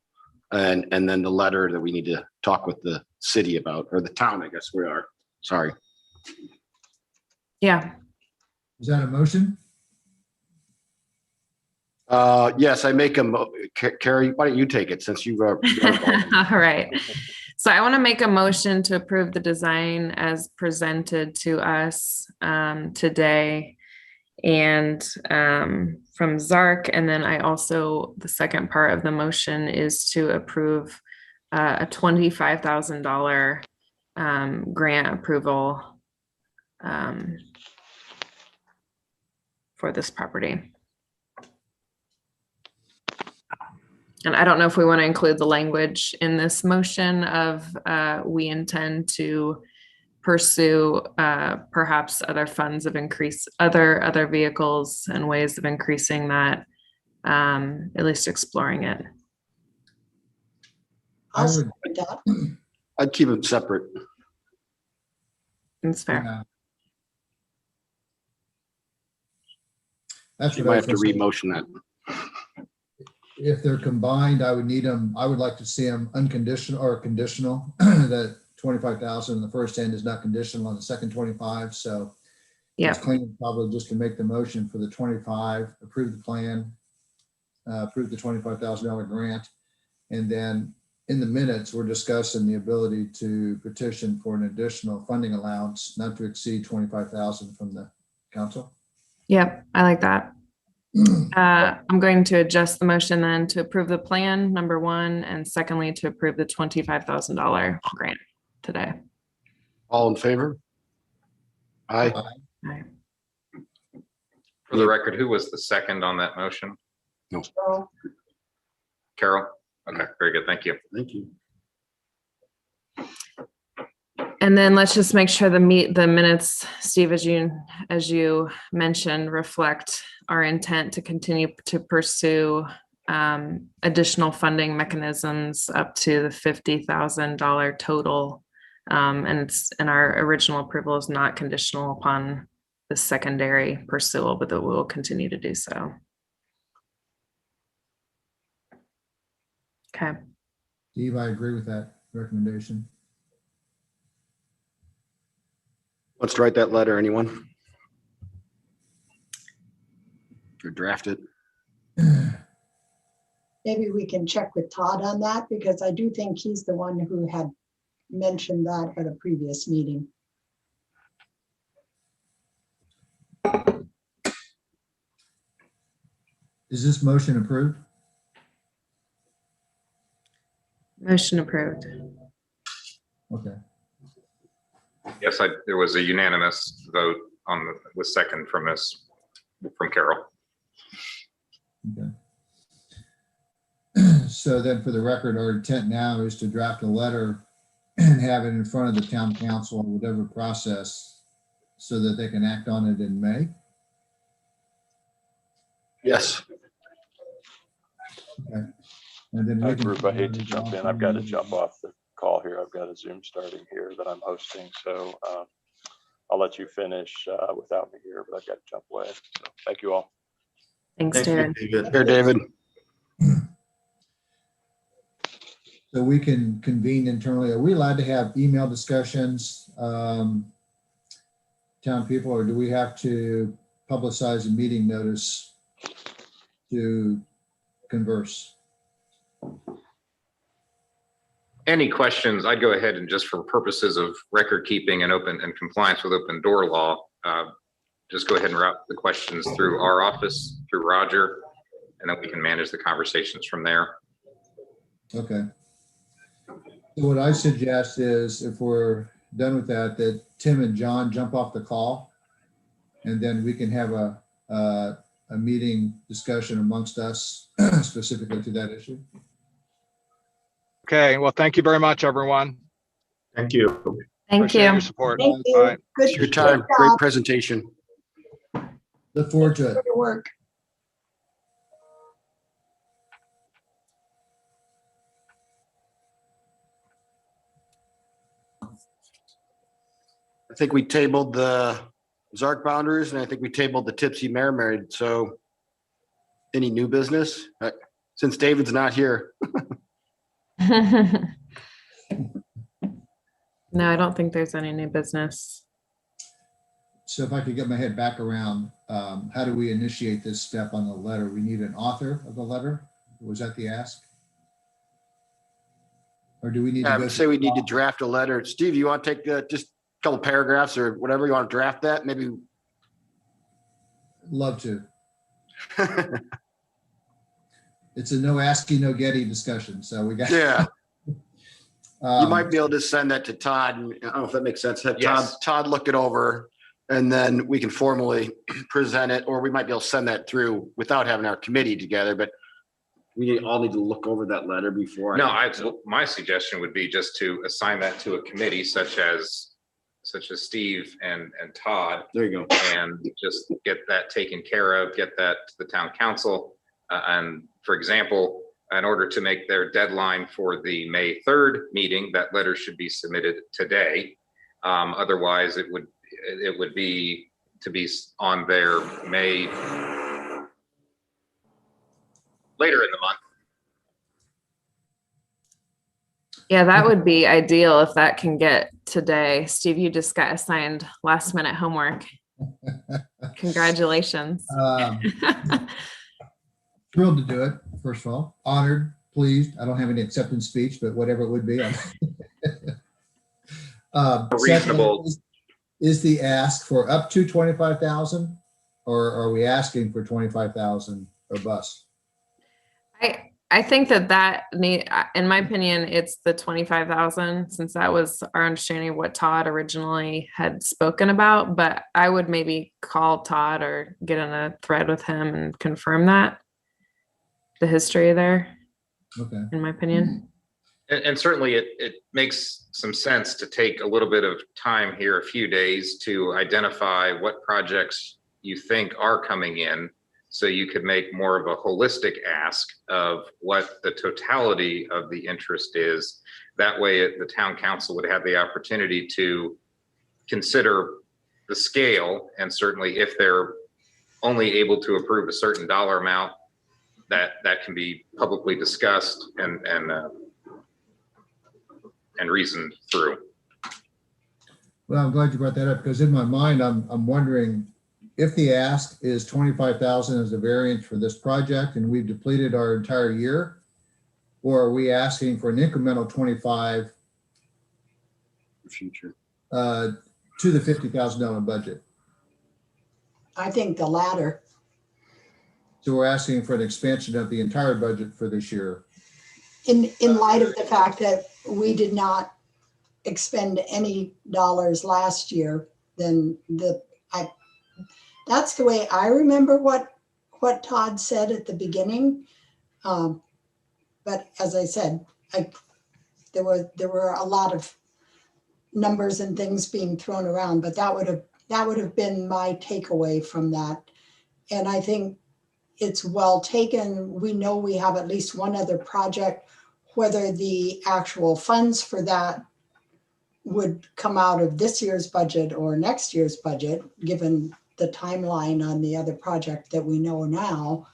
And then the letter that we need to talk with the city about, or the town, I guess we are, sorry. Yeah. Is that a motion? Yes, I make Carrie, why don't you take it since you've All right. So I want to make a motion to approve the design as presented to us today, and from ZARC. And then I also, the second part of the motion is to approve a $25,000 grant approval for this property. And I don't know if we want to include the language in this motion of we intend to pursue perhaps other funds of increase, other vehicles and ways of increasing that, at least exploring it. I would, I'd keep them separate. That's fair. Yeah. That's You what I might was have to gonna say. re-motion that. If they're combined, I would need them, I would like to see them unconditional or conditional, that 25,000 in the first end is not conditional on the second 25, so. Yeah. It's clean probably just to make the motion for the 25, approve the plan, approve the $25,000 grant. And then in the minutes, we're discussing the ability to petition for an additional funding allowance, not to exceed 25,000 from the council. Yep, I like that. I'm going to adjust the motion then to approve the plan, number one, and secondly, to approve the $25,000 grant today. All in favor? Aye. Aye. For the record, who was the second on that motion? So, Carol? Okay, very good. Thank you. Thank you. And then let's just make sure the minutes, Steve, as you mentioned, reflect our intent to continue to pursue additional funding mechanisms up to the $50,000 total. And our original approval is not conditional upon the secondary pursual, but that we will continue to do so. Okay. Steve, I agree with that recommendation. Let's write that letter, anyone? Or draft it. maybe we can check with Todd on that, because I do think he's the one who had mentioned that at a previous meeting. Is this motion approved? Motion approved. Okay. Yes, there was a unanimous vote on the second from Carol. Okay. So then for the record, our intent now is to draft a letter and have it in front of the town council, whatever process, so that they can act on it in May. Yes. Okay. And then we Hi, can- group, I hate to jump in. I've got to jump off the call here. I've got a Zoom starting here that I'm hosting. So I'll let you finish without me here, but I've got to jump away. So thank you all. Thanks, Thank David. you, David. Here, David. So we can convene internally. Are we allowed to have email discussions, town people, or do we have to publicize a meeting notice to converse? Any questions, I'd go ahead and just for purposes of record keeping and compliance with open door law, just go ahead and route the questions through our office, through Roger, and then we can manage the conversations from there. Okay. So what I suggest is, if we're done with that, that Tim and John jump off the call, and then we can have a meeting discussion amongst us specifically to that issue. Okay, well, thank you very much, everyone. Thank you. Thank Appreciate your you. support. Thank you. Bye. Good It's your time. job. Great presentation. Look forward to it. Good work. I think we tabled the ZARC boundaries, and I think we tabled the Tipsy Mare Married. So any new business? Since David's not here. No, I don't think there's any new business. So if I could get my head back around, how do we initiate this step on the letter? We need an author of the letter? Was that the ask? Or do we need to I go? would say we need to draft a letter. Steve, you want to take just a couple paragraphs or whatever you want to draft that? Maybe. Love to. It's a no asking, no getting discussion. So we got. Yeah. You might be able to send that to Todd. And I don't know if that makes sense. Have Yes. Todd look it over, and then we can formally present it, or we might be able to send that through without having our committee together, but we all need to look over that letter before. No, my suggestion would be just to assign that to a committee such as Steve and Todd, There you go. and just get that taken care of, get that to the town council. And for example, in order to make their deadline for the May 3rd meeting, that letter should be submitted today. Otherwise, it would be to be on their May later in the month. Yeah, that would be ideal if that can get today. Steve, you just got assigned last minute homework. Congratulations. Thrilled to do it, first of all. Honored, pleased. I don't have any acceptance speech, but whatever it would be. Reasonable. Second, is the ask for up to 25,000, or are we asking for 25,000 or bust? I think that in my opinion, it's the 25,000, since that was our understanding of what Todd originally had spoken about. But I would maybe call Todd or get in a thread with him and confirm that the history there. Okay. In my opinion. And certainly it makes some sense to take a little bit of time here, a few days, to identify what projects you think are coming in, so you could make more of a holistic ask of what the totality of the interest is. That way the town council would have the opportunity to consider the scale, and certainly if they're only able to approve a certain dollar amount, that can be publicly discussed and reasoned through. Well, I'm glad you brought that up, because in my mind, I'm wondering if the ask is 25,000 as a variance for this project and we've depleted our entire year, or are we asking for an incremental 25 Future. to the $50,000 budget? I think the latter. So we're asking for an expansion of the entire budget for this year. In light of the fact that we did not expend any dollars last year, then that's the way I remember what Todd said at the beginning. But as I said, there were a lot of numbers and things being thrown around, but that would have been my takeaway from that. And I think it's well taken. We know we have at least one other project. Whether the actual funds for that would come out of this year's budget or next year's budget, given the timeline on the other project that we know now,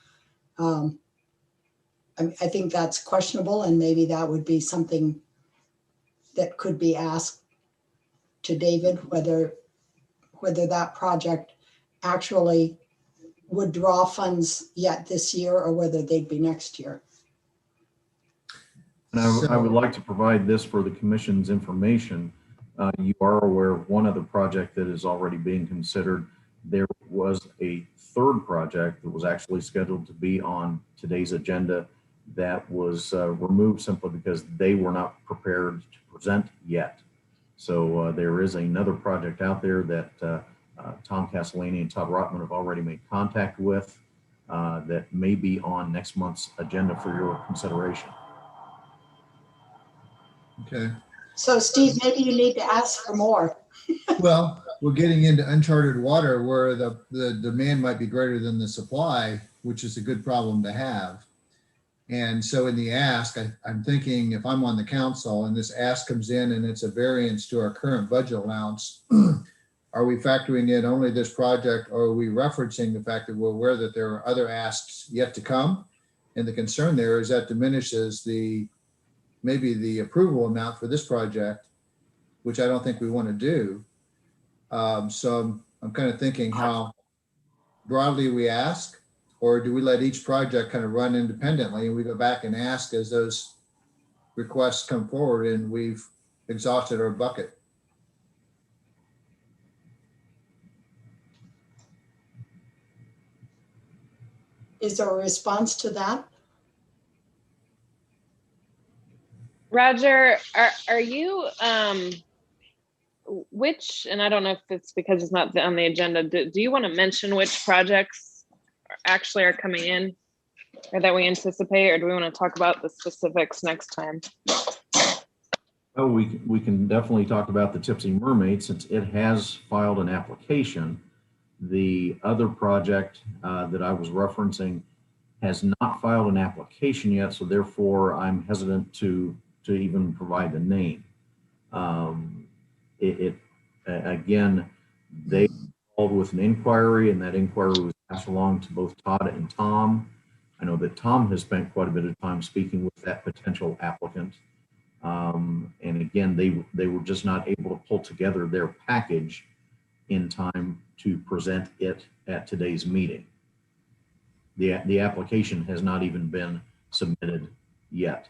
I think that's questionable, and maybe that would be something that could be asked to David, whether that project actually would draw funds yet this year or whether they'd be next year. And I would like to provide this for the commission's information. You are aware of one other project that is already being considered. There was a third project that was actually scheduled to be on today's agenda that was removed simply because they were not prepared to present yet. So there is another project out there that Tom Castellini and Todd Rotman have already made contact with that may be on next month's agenda for your consideration. Okay. So Steve, maybe you need to ask for more. Well, we're getting into uncharted water where the demand might be greater than the supply, which is a good problem to have. And so in the ask, I'm thinking if I'm on the council and this ask comes in and it's a variance to our current budget allowance, are we factoring in only this project, or are we referencing the fact that we're aware that there are other asks yet to come? And the concern there is that diminishes maybe the approval amount for this project, which I don't think we want to do. So I'm kind of thinking how broadly we ask, or do we let each project kind of run independently and we go back and ask as those requests come forward and we've exhausted our bucket? Is there a response to that? Roger, are you, which, and I don't know if it's because it's not on the agenda, do you want to mention which projects actually are coming in or that we anticipate, or do we want to talk about the specifics next time? Oh, we can definitely talk about the Tipsy Mermaid since it has filed an application. The other project that I was referencing has not filed an application yet, so therefore I'm hesitant to even provide the name. Again, they called with an inquiry, and that inquiry was passed along to both Todd and Tom. I know that Tom has spent quite a bit of time speaking with that potential applicant. And again, they were just not able to pull together their package in time to present it at today's meeting. The application has not even been submitted yet.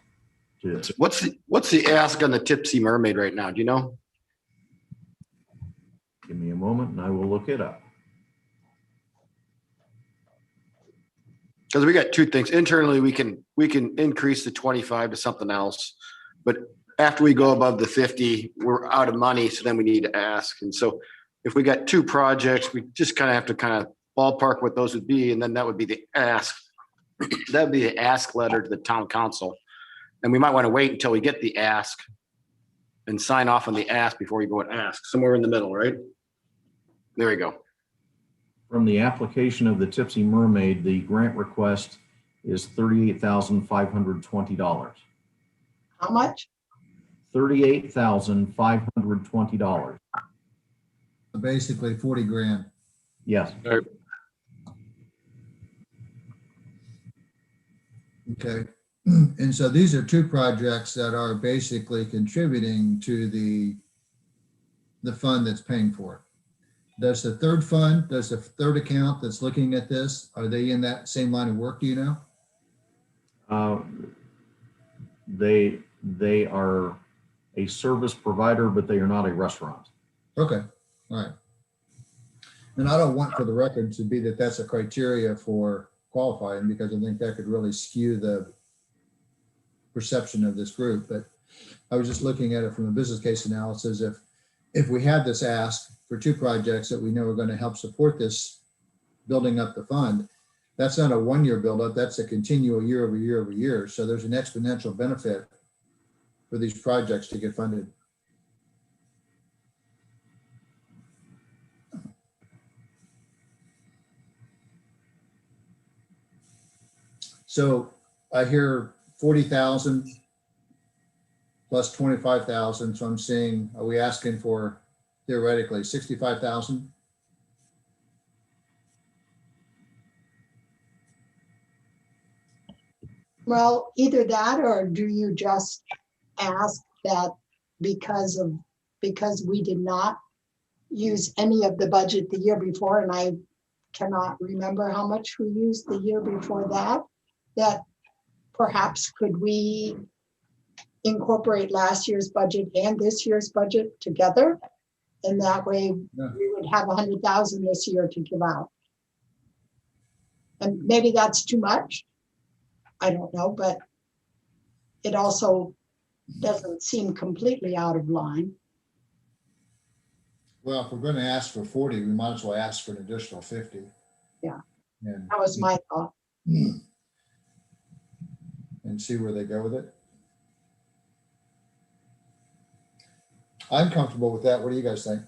What's the ask on the Tipsy Mermaid right now? Do you know? Give me a moment and I will look it up. Because we got two things. Internally, we can increase the 25 to something else, but after we go above the 50, we're out of money. So then we need to ask. And so if we got two projects, we just kind of have to kind of ballpark what those would be, and then that would be the ask. That would be the ask letter to the town council. And we might want to wait until we get the ask and sign off on the ask before we go and ask. Somewhere in the middle, right? There we go. From the application of the Tipsy Mermaid, the grant request is $38,520. How much? $38,520. Basically 40 grand. Yes. Okay. And so these are two projects that are basically contributing to the fund that's paying for it. Does the third fund, does the third account that's looking at this, are they in that same line of work? Do you know? They are a service provider, but they are not a restaurant. Okay. All right. And I don't want for the record to be that that's a criteria for qualifying, because I think that could really skew the perception of this group. But I was just looking at it from a business case analysis. If we have this ask for two projects that we know are going to help support this building up the fund, that's not a one-year buildup. That's a continual year over year over year. So there's an exponential benefit for these projects to get funded. So I hear 40,000 plus 25,000. So I'm seeing, are we asking for theoretically 65,000? Well, either that, or do you just ask that because we did not use any of the budget the year before, and I cannot remember how much we used the year before that perhaps could we incorporate last year's budget and this year's budget together? And that way we would have 100,000 this year to give out. And maybe that's too much. I don't know, but it also doesn't seem completely out of line. Well, if we're going to ask for 40, we might as well ask for an additional 50. Yeah, and that was my thought. And see where they go with it. I'm comfortable with that. What do you guys think?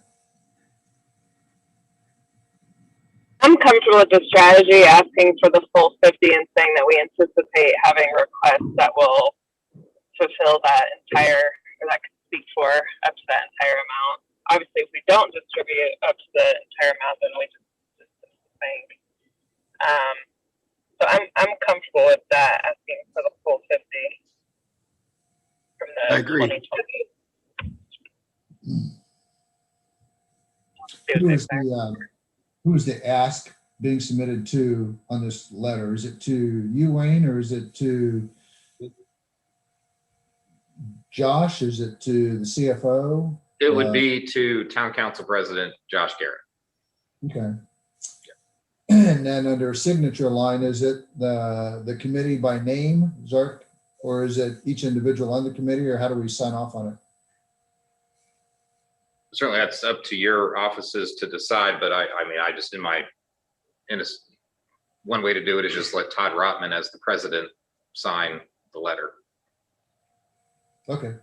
I'm comfortable with the strategy, asking for the full 50 and saying that we anticipate having requests that will fulfill that entire, or that can speak for up to that entire amount. Obviously, if we don't distribute up to the entire amount, then we just think. So I'm comfortable with that, asking for the full 50 from the I agree. 2020. Who's the ask being submitted to on this letter? Is it to you, Wayne, or is it to Josh? Is it to the CFO? It would be to Town Council President Josh Garrett. Okay. And then under signature line, is it the committee by name, ZARC, or is it each individual on the committee, or how do we sign off on it? Certainly that's up to your offices to decide, but I mean, I just one way to do it is just let Todd Rotman as the president sign the letter. Okay.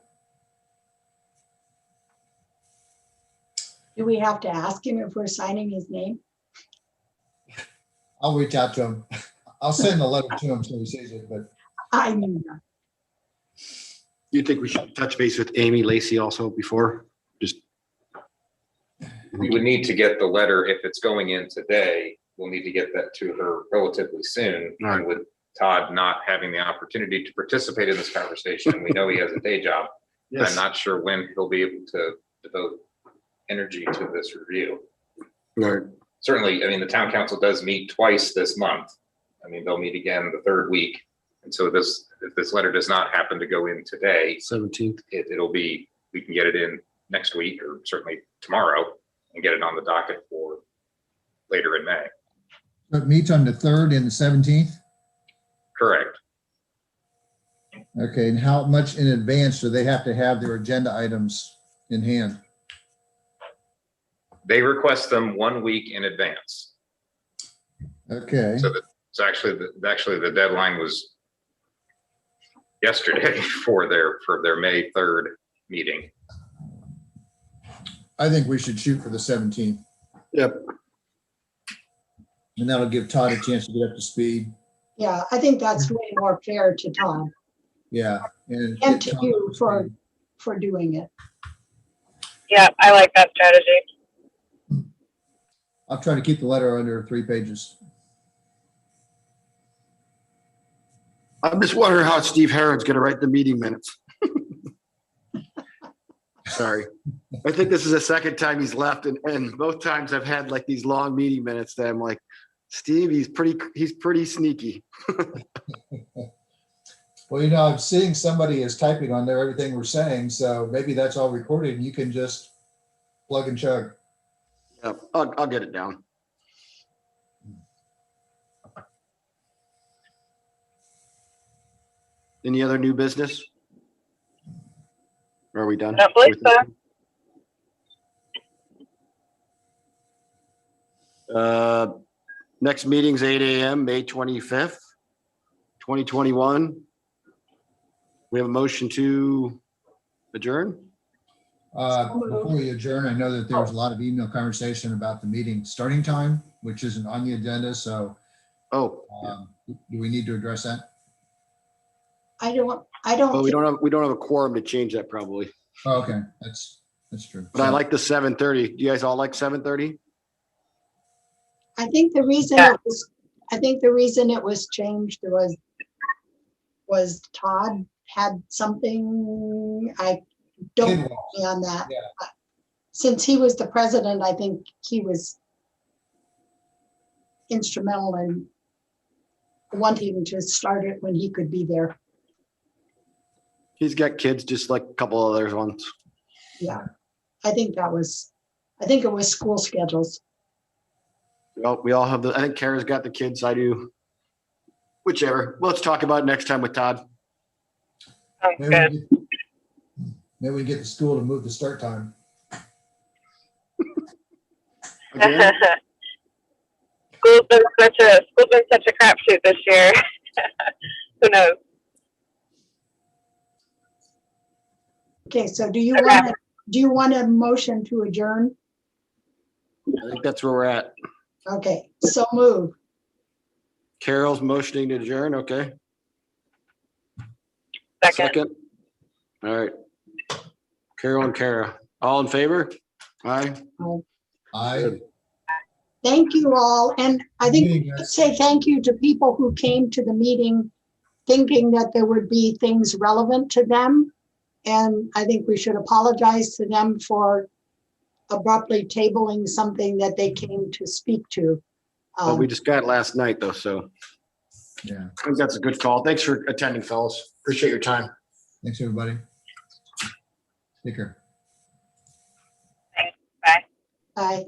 Do we have to ask him if we're signing his name? I'll reach out to him. I'll send a letter to him so he sees it, but I knew that. You think we should touch base with Amy Lacy also before? Just. We would need to get the letter, if it's going in today, we'll need to get that to her relatively soon. Right. And with Todd not having the opportunity to participate in this conversation, and we know he has a day job, I'm not sure when he'll be able to devote energy to this review. Right. Certainly, I mean, the town council does meet twice this month. I mean, they'll meet again the third week. And so if this letter does not happen to go in today, 17th. it'll be, we can get it in next week or certainly tomorrow and get it on the docket for later in May. it meets on the 3rd and the 17th. Correct. Okay, and how much in advance do they have to have their agenda items in hand? They request them 1 week in advance. Okay, So it's actually the deadline was yesterday for their May 3rd meeting. I think we should shoot for the 17th. Yep. And that'll give Todd a chance to get up to speed. Yeah, I think that's way more fair to Todd Yeah. And and get to Todd you up to speed. for doing it. Yeah, I like that strategy. I'll try to keep the letter under 3 pages. I'm just wondering how Steve Heron's gonna write the meeting minutes. Sorry. I think this is the second time he's left and both times I've had like these long meeting minutes that I'm like, Steve, he's pretty sneaky. Well, I'm seeing somebody is typing on there, everything we're saying, so maybe that's all recorded and you can just plug and chug. Yep, I'll get it down. Any other new business? Or are we done? Don't believe so. Next meeting's 8 a.m., May 25th, 2021. We have a motion to adjourn? Before we adjourn, I know that there was a lot of email conversation about the meeting starting time, which isn't on the agenda, so Oh, do we need to address that? I don't well, we think- don't have a quorum to change that probably. Oh, okay, that's true. But I like the 7:30. Do you guys all like 7:30? I think the reason Yeah. it was changed was Todd had something, I don't Kid quote walks. me on that. Yeah. But since he was the president, I think he was instrumental in wanting to start it when he could be there. He's got kids just like a couple other ones. Yeah, I think it was school schedules. Well, we all have I think Kara's got the kids. I do. Whichever. Well, let's talk about it next time with Todd. Sounds good. Maybe we get the school to move the start time. Again? School's been such a crapshoot this year. Who knows? Okay, so do you Okay. want a motion to adjourn? I think that's where we're at. Okay, so move. Carol's motioning to adjourn. Okay. Second. All right. Carol and Kara, all in favor? Aye. I, Thank you all, and I think we Meeting, should guys. say thank you to people who came to the meeting thinking that there would be things relevant to them. And I think we should apologize to them for abruptly tabling something that they came to speak to. But we just got it last night though, so yeah, I think that's a good call. Thanks for attending, fellas. Appreciate your time. thanks, everybody. Take care. Bye. Bye.